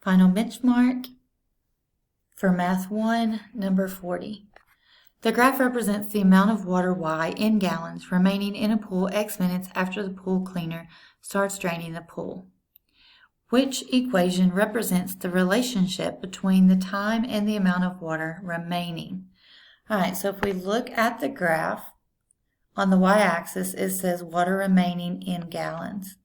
Final benchmark for Math 1, number 40. The graph represents the amount of water Y in gallons remaining in a pool X minutes after the pool cleaner starts draining the pool. Which equation represents the relationship between the time and the amount of water remaining? All right, so if we look at the graph, on the y-axis it says water remaining in gallons.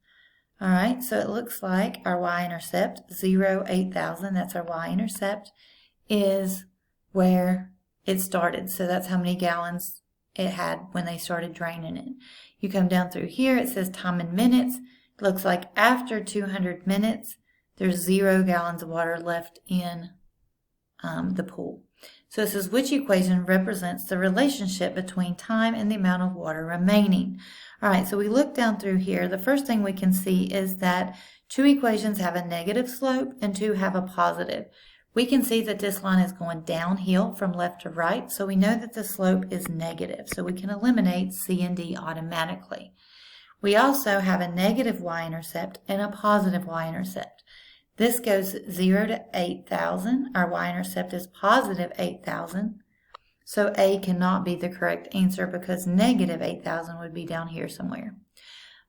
All right, so it looks like our y-intercept, 0, 8,000, that's our y-intercept, is where it started. So that's how many gallons it had when they started draining it. You come down through here, it says time in minutes. It looks like after 200 minutes, there's 0 gallons of water left in the pool. So it says which equation represents the relationship between time and the amount of water remaining. All right, so we look down through here. The first thing we can see is that 2 equations have a negative slope and 2 have a positive. We can see that this line is going downhill from left to right, so we know that the slope is negative. So we can eliminate C and D automatically. We also have a negative y-intercept and a positive y-intercept. This goes 0 to 8,000. Our y-intercept is positive 8,000. So A cannot be the correct answer because negative 8,000 would be down here somewhere.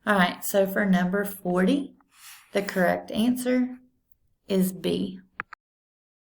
All right, so for number 40, the correct answer is B.